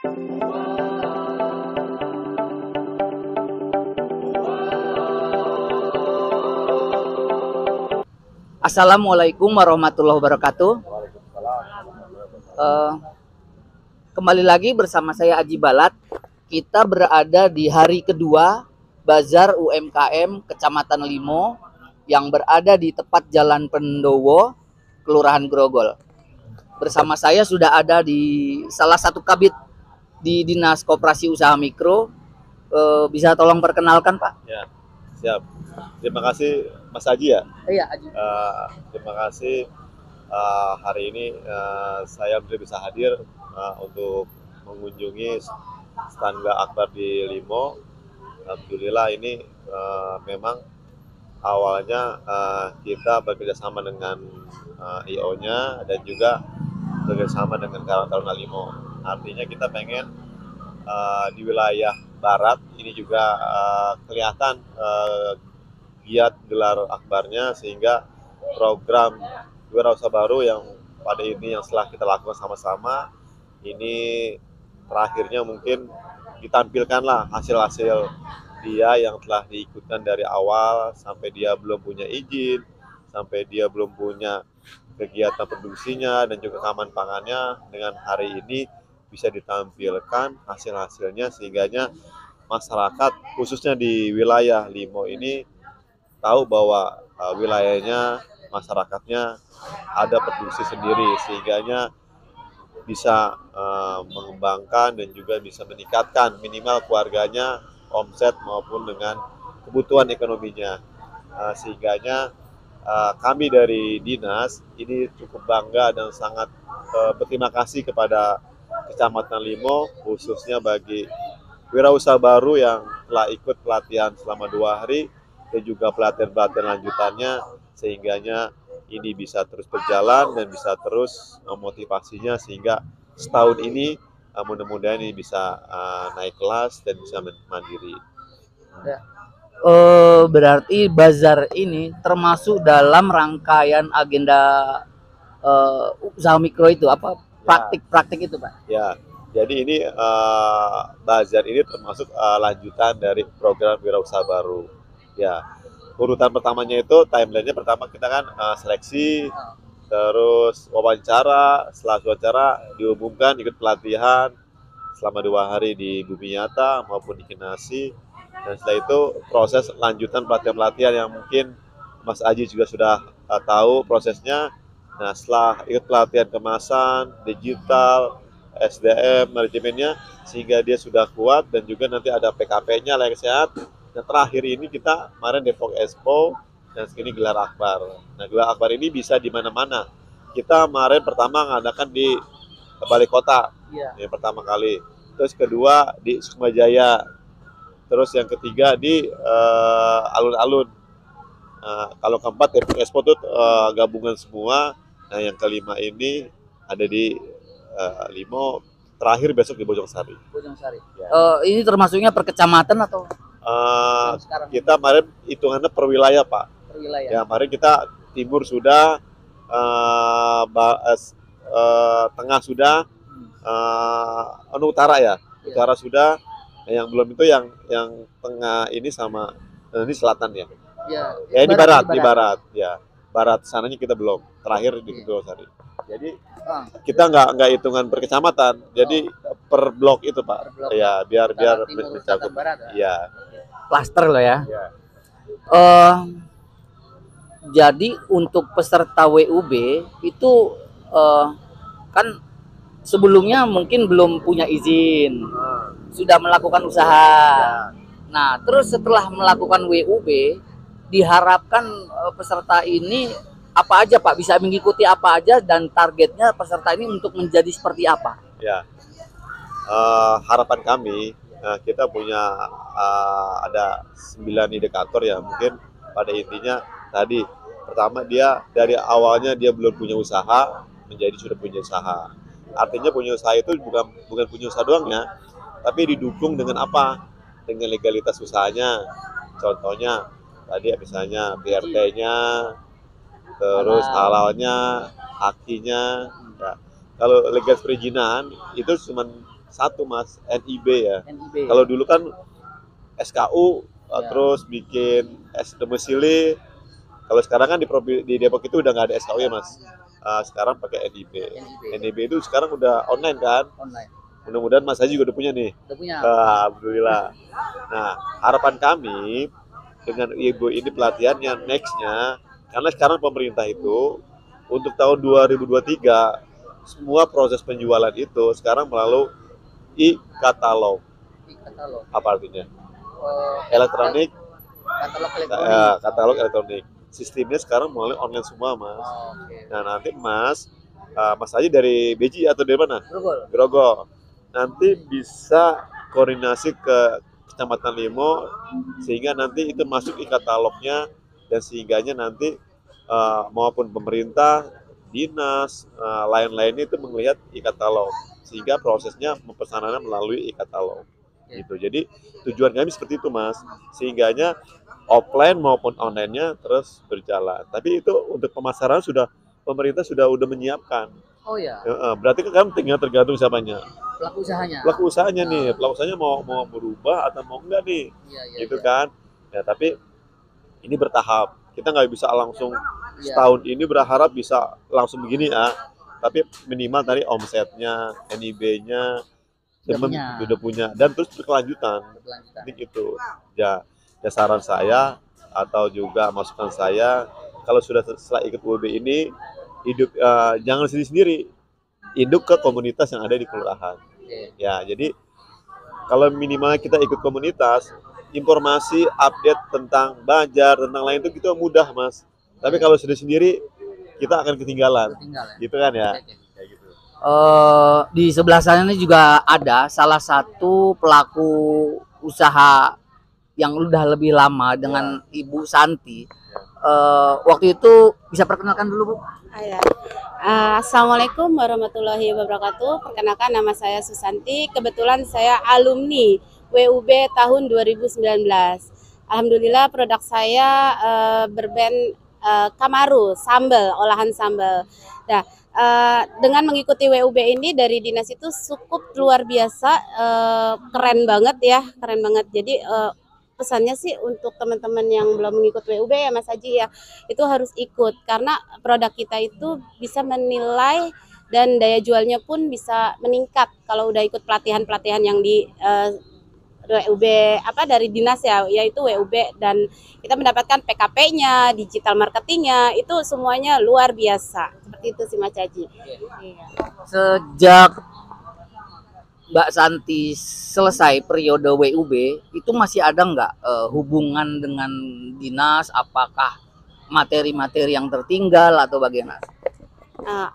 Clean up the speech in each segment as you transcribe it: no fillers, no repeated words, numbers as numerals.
Assalamualaikum warahmatullahi wabarakatuh. Kembali lagi bersama saya Aji Balat. Kita berada di hari kedua Bazar UMKM Kecamatan Limo yang berada di tepat Jalan Pendowo, Kelurahan Grogol. Bersama saya sudah ada di salah satu kabid di Dinas Koperasi Usaha Mikro. Bisa tolong perkenalkan, Pak? Ya, siap. Terima kasih Mas Aji ya. Iya, Aji. Terima kasih hari ini saya bisa hadir untuk mengunjungi stand Akbar di Limo. Alhamdulillah ini memang awalnya kita bekerjasama dengan IO-nya dan juga bekerjasama dengan Karang Taruna Limo. Artinya kita pengen di wilayah barat ini juga kelihatan giat gelar akbarnya, sehingga program Wirausaha Baru yang pada ini yang setelah kita lakukan sama-sama ini terakhirnya mungkin ditampilkanlah hasil-hasil dia yang telah diikutkan dari awal sampai dia belum punya izin, sampai dia belum punya kegiatan produksinya dan juga keamanan pangannya. Dengan hari ini bisa ditampilkan hasil-hasilnya sehingga masyarakat khususnya di wilayah Limo ini tahu bahwa wilayahnya, masyarakatnya ada produksi sendiri, sehingga bisa mengembangkan dan juga bisa meningkatkan minimal keluarganya, omset maupun dengan kebutuhan ekonominya. Sehingga kami dari dinas ini cukup bangga dan sangat berterima kasih kepada Kecamatan Limo, khususnya bagi wirausaha baru yang telah ikut pelatihan selama 2 hari dan juga pelatihan-pelatihan lanjutannya, sehingga ini bisa terus berjalan dan bisa terus motivasinya sehingga setahun ini mudah-mudahan ini bisa naik kelas dan bisa mandiri. Ya. Berarti bazar ini termasuk dalam rangkaian agenda usaha mikro itu, apa praktik-praktik itu, Pak? Ya, jadi ini bazar ini termasuk lanjutan dari program Wirausaha Baru. Ya, urutan pertamanya itu timelinenya pertama kita kan seleksi, terus wawancara, setelah wawancara diumumkan ikut pelatihan selama 2 hari di Bumi Nyata maupun di Kinasi, dan setelah itu proses lanjutan pelatihan-pelatihan yang mungkin Mas Aji juga sudah tahu prosesnya. Nah, setelah ikut pelatihan kemasan, digital, SDM, manajemennya, sehingga dia sudah kuat dan juga nanti ada PKP-nya layak sehat. Nah, terakhir ini kita kemarin Depok Expo dan segini gelar akbar. Nah, gelar akbar ini bisa di mana-mana. Kita kemarin pertama mengadakan di Balai Kota, yang pertama kali. Terus kedua di Sukma Jaya. Terus yang ketiga di alun-alun. Kalau keempat Depok Expo itu gabungan semua. Nah, yang kelima ini ada di Limo. Terakhir besok di Bojongsari. Ya. Ini termasuknya per kecamatan atau? Kita kemarin hitungannya per wilayah, Pak. Per wilayah. Ya, kemarin kita timur sudah, tengah sudah, utara ya. Utara sudah. Yang belum itu yang tengah ini sama ini selatan ya. Ya, ini barat. Ya. Barat sananya kita belum. Terakhir di Bojongsari. Jadi kita nggak hitungan per kecamatan, jadi per blok itu, Pak. Blok. Ya, biar mencakup. Ya. Klaster loh ya. Jadi untuk peserta WUB itu kan sebelumnya mungkin belum punya izin, sudah melakukan usaha. Nah, terus setelah melakukan WUB diharapkan peserta ini apa aja, Pak? Bisa mengikuti apa aja dan targetnya peserta ini untuk menjadi seperti apa? Ya, harapan kami kita punya ada 9 indikator ya, mungkin pada intinya tadi pertama dia dari awalnya dia belum punya usaha menjadi sudah punya usaha. Artinya punya usaha itu bukan punya usaha doang ya, tapi didukung dengan apa? Dengan legalitas usahanya. Contohnya tadi misalnya BRT-nya, terus halalnya, hakinya. Ya. Kalau legalitas perizinan itu cuma satu Mas, NIB ya. NIB. Kalau dulu kan SKU, Ya. terus bikin domisili. Kalau sekarang kan di Depok itu udah nggak ada SKU ya Mas. Sekarang pakai NIB. NIB itu sekarang udah online kan. Online. Mudah-mudahan Mas Haji juga udah punya nih. Udah punya. Alhamdulillah. Nah, harapan kami dengan Ibu ini pelatihannya nextnya, karena sekarang pemerintah itu untuk tahun 2023 semua proses penjualan itu sekarang melalui e-katalog. E-katalog. Apa artinya? Elektronik. Katalog elektronik. Katalog elektronik. Sistemnya sekarang melalui online semua, Mas. Okay. Nah, nanti Mas Haji dari Beji atau dari mana? Grogol. Grogol. Nanti bisa koordinasi ke Kecamatan Limo sehingga nanti itu masuk e-katalognya, dan sehingganya nanti maupun pemerintah, dinas, lain-lainnya itu melihat e-katalog sehingga prosesnya pemesanannya melalui e-katalog. Gitu. Jadi tujuan kami seperti itu Mas, sehingganya offline maupun online-nya terus berjalan. Tapi itu untuk pemasaran pemerintah sudah menyiapkan. Oh ya. Berarti kan tinggal tergantung siapanya. Pelaku usahanya. Pelaku usahanya nih, pelaku usahanya mau berubah atau mau enggak nih, gitu kan? Ya tapi ini bertahap. Kita nggak bisa langsung setahun ini berharap bisa langsung begini ya. Tapi minimal tadi omsetnya, NIB-nya sudah punya, dan terus berkelanjutan. Ini gitu. Ya saran saya atau juga masukan saya, kalau setelah ikut UB ini hidup jangan sendiri-sendiri, induk ke komunitas yang ada di kelurahan. Ya, jadi kalau minimal kita ikut komunitas, informasi update tentang Banjar, tentang lain itu kita mudah Mas. Tapi kalau sendiri-sendiri kita akan ketinggalan. Gitu kan ya. Kayak gitu. Di sebelah sana ini juga ada salah satu pelaku usaha yang udah lebih lama dengan Ibu Santi. Waktu itu bisa perkenalkan dulu Bu. Assalamualaikum warahmatullahi wabarakatuh. Perkenalkan, nama saya Susanti. Kebetulan saya alumni WUB tahun 2019. Alhamdulillah produk saya berbrand Kamaru, sambal, olahan sambal. Nah, dengan mengikuti WUB ini dari dinas itu cukup luar biasa, keren banget ya, keren banget. Jadi pesannya sih untuk teman-teman yang belum mengikuti WUB ya Mas Haji ya, itu harus ikut karena produk kita itu bisa menilai dan daya jualnya pun bisa meningkat kalau udah ikut pelatihan-pelatihan yang di WUB dari dinas ya, yaitu WUB, dan kita mendapatkan PKP-nya, digital marketingnya, itu semuanya luar biasa. Seperti itu sih Mas Haji. Iya. Sejak Mbak Santi selesai periode WUB, itu masih ada nggak hubungan dengan dinas? Apakah materi-materi yang tertinggal atau bagaimana?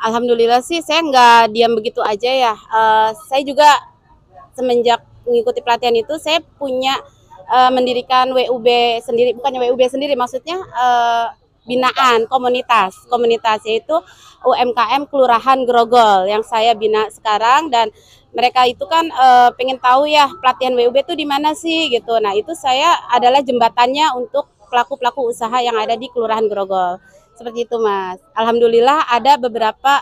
Alhamdulillah sih saya nggak diam begitu aja ya. Saya juga semenjak mengikuti pelatihan itu saya punya mendirikan WUB sendiri, bukannya WUB sendiri, maksudnya binaan komunitas yaitu UMKM Kelurahan Grogol yang saya bina sekarang, dan mereka itu kan pengen tahu ya pelatihan WUB itu di mana sih gitu. Nah, itu saya adalah jembatannya untuk pelaku-pelaku usaha yang ada di Kelurahan Grogol. Seperti itu Mas. Alhamdulillah ada beberapa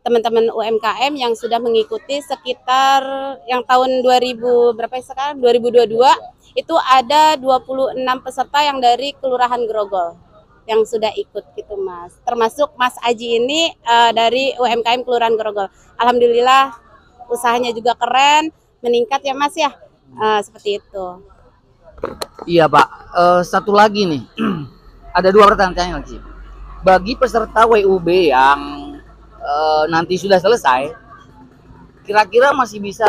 teman-teman UMKM yang sudah mengikuti, sekitar yang tahun 2000 berapa sekarang 2022 itu ada 26 peserta yang dari Kelurahan Grogol yang sudah ikut gitu Mas. Termasuk Mas Aji ini dari UMKM Kelurahan Grogol. Alhamdulillah usahanya juga keren, meningkat ya Mas ya. Seperti itu. Iya Pak. Satu lagi nih. Ada dua pertanyaan lagi. Bagi peserta WUB yang nanti sudah selesai, kira-kira masih bisa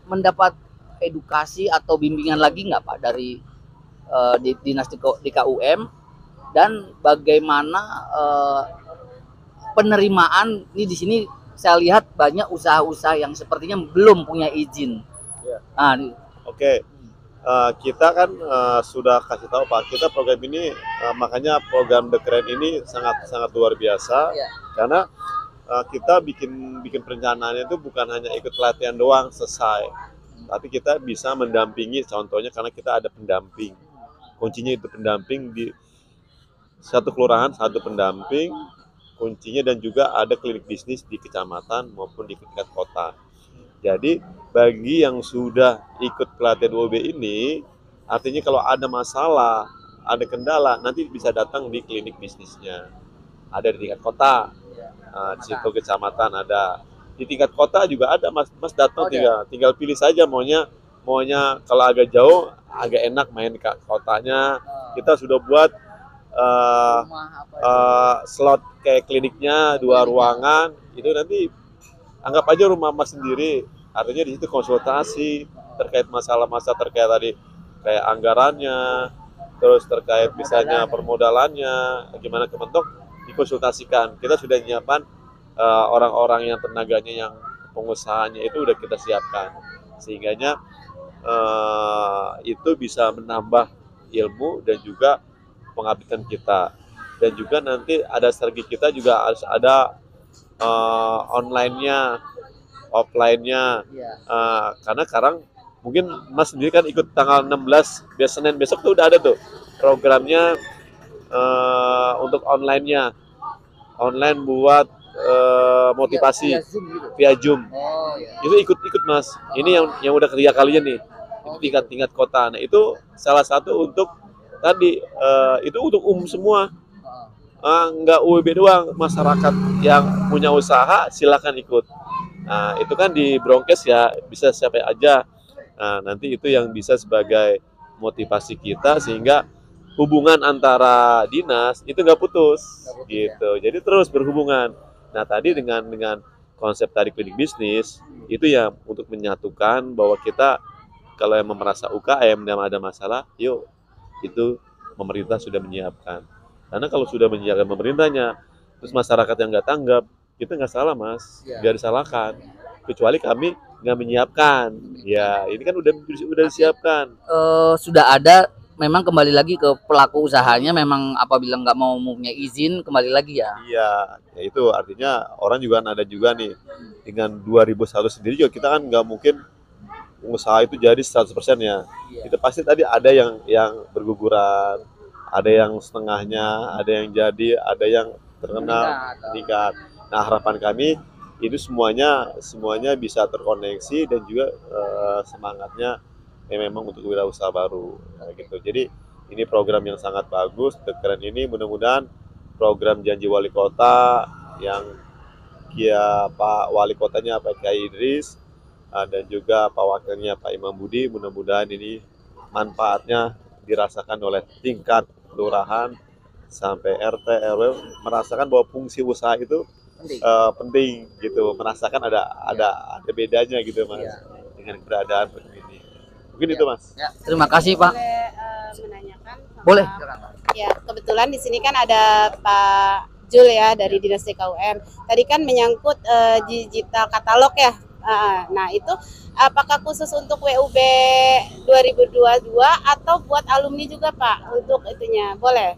mendapat edukasi atau bimbingan lagi nggak Pak dari dinas DKUM? Dan bagaimana penerimaan ini di sini? Saya lihat banyak usaha-usaha yang sepertinya belum punya izin. Ya. Oke. Kita kan sudah kasih tahu Pak, kita program ini makanya program The Keren ini sangat luar biasa. Karena kita bikin perencanaannya itu bukan hanya ikut pelatihan doang selesai, tapi kita bisa mendampingi, contohnya karena kita ada pendamping. Kuncinya itu pendamping di satu kelurahan, satu pendamping kuncinya, dan juga ada klinik bisnis di kecamatan maupun di tingkat kota. Jadi bagi yang sudah ikut pelatihan UOB ini, artinya kalau ada masalah, ada kendala, nanti bisa datang di klinik bisnisnya. Ada di tingkat kota, di situ kecamatan ada. Di tingkat kota juga ada, Mas. Mas datang tinggal pilih saja maunya kalau agak jauh, agak enak main ke kotanya. Kita sudah buat slot kayak kliniknya 2 ruangan. Itu nanti anggap aja rumah Mas sendiri. Artinya di situ konsultasi terkait masalah-masalah terkait tadi kayak anggarannya, terus terkait misalnya permodalannya, gimana kementok dikonsultasikan. Kita sudah menyiapkan orang-orang yang tenaganya yang pengusahanya itu udah kita siapkan, sehingganya itu bisa menambah ilmu dan juga pengabdian kita. Dan juga nanti ada strategi kita juga harus ada online-nya, offline-nya. Karena sekarang mungkin Mas sendiri kan ikut tanggal 16 Senin besok tuh udah ada tuh programnya untuk online-nya, online buat motivasi via Zoom. Itu ikut Mas. Ini yang udah kerja kalian nih, itu tingkat kota. Nah itu salah satu untuk tadi itu untuk umum semua. Nggak UIB doang, masyarakat yang punya usaha silakan ikut. Nah itu kan di Bronkes ya, bisa siapa aja. Nah nanti itu yang bisa sebagai motivasi kita sehingga hubungan antara dinas itu nggak putus gitu. Jadi terus berhubungan. Nah tadi dengan konsep tadi klinik bisnis itu ya untuk menyatukan bahwa kita kalau yang merasa UKM dan ada masalah, yuk itu pemerintah sudah menyiapkan. Karena kalau sudah menyiapkan pemerintahnya, terus masyarakat yang nggak tanggap, kita nggak salah Mas, nggak disalahkan. Kecuali kami nggak menyiapkan. Ya ini kan udah disiapkan. Sudah ada, memang kembali lagi ke pelaku usahanya, memang apabila nggak mau mempunyai izin kembali lagi ya. Iya, ya itu artinya orang juga ada juga nih dengan 2001 sendiri juga kita kan nggak mungkin usaha itu jadi 100% ya. Itu pasti tadi ada yang berguguran, ada yang setengahnya, ada yang jadi, ada yang terkena meningkat. Nah harapan kami itu semuanya bisa terkoneksi dan juga semangatnya memang untuk wirausaha baru gitu. Jadi ini program yang sangat bagus, keren ini. Mudah-mudahan program janji wali kota yang Pak wali kotanya Pak Kiai Idris dan juga Pak wakilnya Pak Imam Budi, mudah-mudahan ini manfaatnya dirasakan oleh tingkat kelurahan sampai RT RW, merasakan bahwa fungsi usaha itu penting gitu, merasakan ada bedanya gitu Mas dengan keberadaan ini. Mungkin itu Mas. Ya, terima kasih Pak. Boleh menanyakan? Boleh. Ya, kebetulan di sini kan ada Pak Jul ya dari Dinas DKUM. Tadi kan menyangkut digital katalog ya. Nah, itu apakah khusus untuk WUB 2022 atau buat alumni juga Pak untuk itunya? Boleh.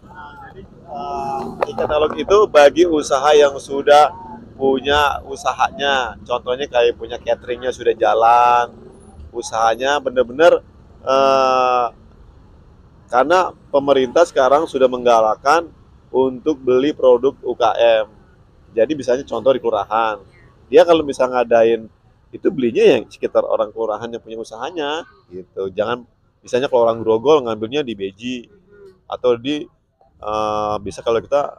E-katalog itu bagi usaha yang sudah punya usahanya. Contohnya kayak punya cateringnya sudah jalan, usahanya benar-benar karena pemerintah sekarang sudah menggalakkan untuk beli produk UKM. Jadi misalnya contoh di kelurahan, dia kalau bisa ngadain itu belinya yang sekitar orang kelurahan yang punya usahanya gitu. Jangan misalnya kalau orang Grogol ngambilnya di Beji atau di bisa kalau kita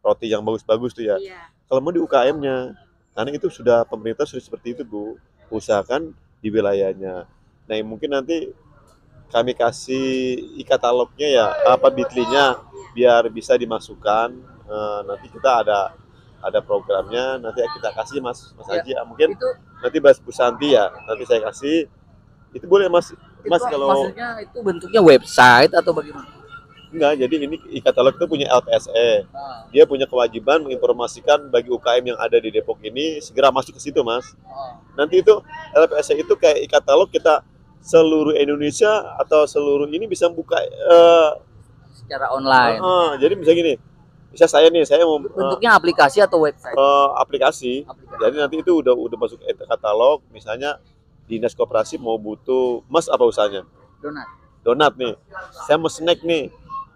roti yang bagus-bagus tuh ya. Kalau mau di UKM-nya, karena itu sudah pemerintah sudah seperti itu Bu, usahakan di wilayahnya. Nah mungkin nanti kami kasih e-katalognya ya, bitly-nya biar bisa dimasukkan. Nanti kita ada programnya, nanti kita kasih Mas Haji, mungkin itu, nanti Mas Bu Santi ya, nanti saya kasih. Itu boleh Mas itu, kalau maksudnya itu bentuknya website atau bagaimana? Enggak, jadi ini e-katalog itu punya LPSE. Dia punya kewajiban menginformasikan bagi UKM yang ada di Depok ini segera masuk ke situ Mas. Nanti itu LPSE itu kayak e-katalog kita seluruh Indonesia atau seluruh ini bisa buka secara online. Jadi misalnya gini, bisa saya mau bentuknya aplikasi atau website? Aplikasi. Jadi nanti itu udah masuk katalog. Misalnya dinas koperasi mau butuh, Mas apa usahanya? Donat nih. Saya mau snack nih.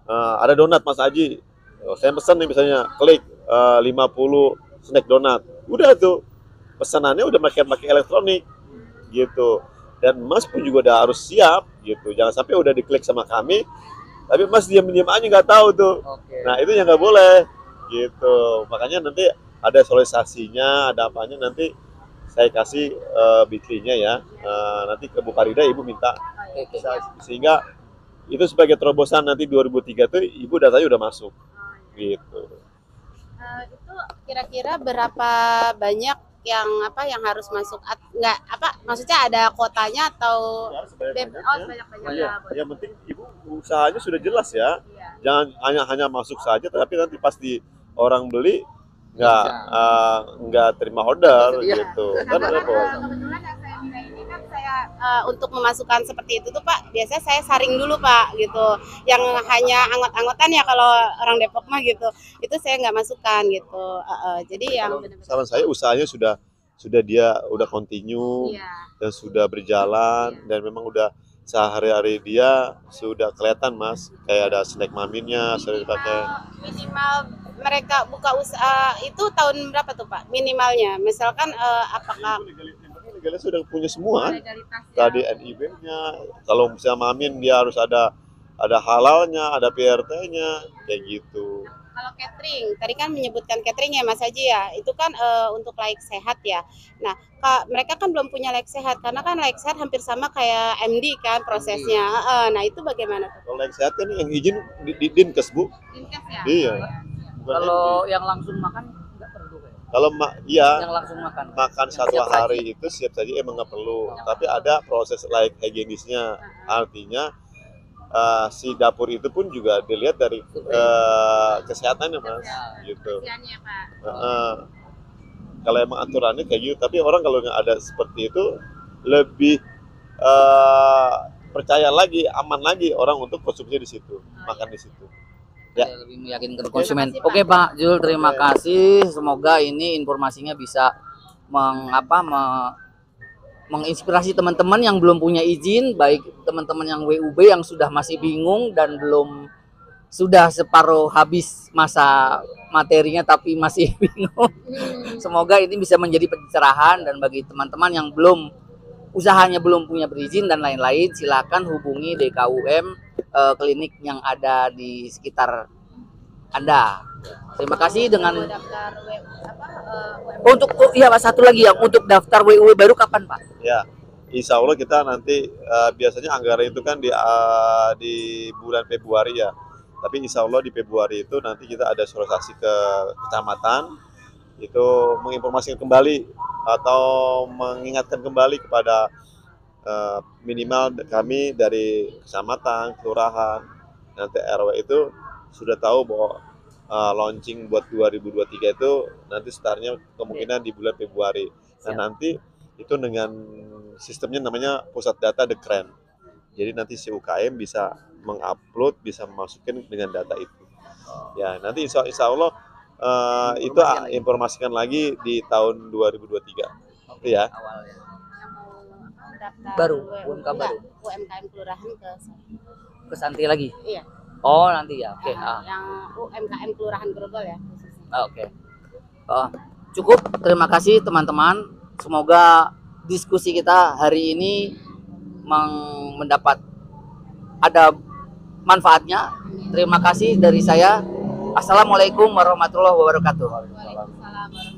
Ada donat Mas Haji. Saya pesan nih misalnya, klik 50 snack donat. Udah tuh. pesanannya udah pakai elektronik gitu. Dan Mas pun juga udah harus siap gitu. Jangan sampai udah diklik sama kami, tapi Mas diam-diam aja nggak tahu tuh. Oke. Nah itu yang nggak boleh gitu. Makanya nanti ada sosialisasinya, ada apanya nanti saya kasih bitly-nya ya. Nanti ke Bu Farida Ibu minta Oke. sehingga itu sebagai terobosan nanti 2003 tuh Ibu datanya udah masuk gitu. Itu kira-kira berapa banyak yang harus masuk nggak maksudnya ada kuotanya atau sebanyak-banyaknya. Yang penting Ibu usahanya sudah jelas ya. Iya. Jangan hanya masuk saja, tapi nanti pasti orang beli nggak terima order Iya. gitu. Kan repot. Kebetulan yang saya minta ini kan saya untuk memasukkan seperti itu tuh Pak, biasanya saya saring dulu Pak gitu. Yang hanya anggot-anggotan ya kalau orang Depok mah gitu. Itu saya nggak masukkan gitu. Jadi yang benar-benar Saran saya usahanya sudah dia udah continue iya. dan sudah berjalan dan memang udah sehari-hari dia sudah kelihatan Mas, kayak ada snack maminnya sering dipakai. Minimal mereka buka usaha itu tahun berapa tuh Pak? Minimalnya. Misalkan apakah Legalnya sudah punya semua. legalitasnya? Tadi NIB-nya, kalau misalnya mamin dia harus ada halalnya, ada PRT-nya, kayak gitu. Kalau catering, tadi kan menyebutkan catering ya Mas Haji ya, itu kan untuk laik sehat ya. Nah, mereka kan belum punya laik sehat, karena kan laik sehat hampir sama kayak MD kan prosesnya. Nah, itu bagaimana tuh? Kalau laik sehat kan yang izin di Dinkes Bu. Dinkes ya? Iya. Bukan Kalau MD. yang langsung makan nggak perlu kayak. Kalau iya Yang langsung makan. makan Yang satu siap hari saji. itu siap saja emang nggak perlu, tapi ada proses laik higienisnya. Artinya si dapur itu pun juga dilihat dari kesehatannya Mas, gitu. Kasihannya Pak. Kalau emang aturannya kayak gitu, tapi orang kalau nggak ada seperti itu lebih percaya lagi, aman lagi orang untuk konsumsi di situ, makan di situ. Ya. Lebih meyakinkan konsumen. Oke Pak Jul, terima kasih. Semoga ini informasinya bisa menginspirasi teman-teman yang belum punya izin, baik teman-teman yang WUB yang sudah masih bingung dan sudah separuh habis masa materinya tapi masih bingung. Semoga ini bisa menjadi pencerahan, dan bagi teman-teman yang usahanya belum punya berizin dan lain-lain, silakan hubungi DKUM klinik yang ada di sekitar Anda. Terima kasih dengan Daftar untuk satu lagi yang untuk daftar WUW baru kapan Pak? Ya, insya Allah kita nanti biasanya anggaran itu kan di bulan Februari ya. Tapi insya Allah di Februari itu nanti kita ada sosialisasi ke kecamatan, itu menginformasikan kembali atau mengingatkan kembali kepada minimal kami dari kecamatan, kelurahan, nanti RW itu sudah tahu bahwa launching buat 2023 itu nanti startnya kemungkinan di bulan Februari. Dan nanti itu dengan sistemnya namanya pusat data The Kren. Jadi nanti si UKM bisa mengupload, bisa masukin dengan data itu. Ya nanti insya Allah itu informasikan lagi di tahun 2023. Itu ya. Awalnya. daftar Baru, UMK baru. UMKM kelurahan Ke Santri lagi? Iya. Oh nanti ya, oke. Yang UMKM kelurahan Grogol ya khususnya. Oke. Cukup, terima kasih teman-teman. Semoga diskusi kita hari ini mendapat ada manfaatnya. Terima kasih dari saya. Assalamualaikum warahmatullahi wabarakatuh. Waalaikumsalam warahmatullahi wabarakatuh.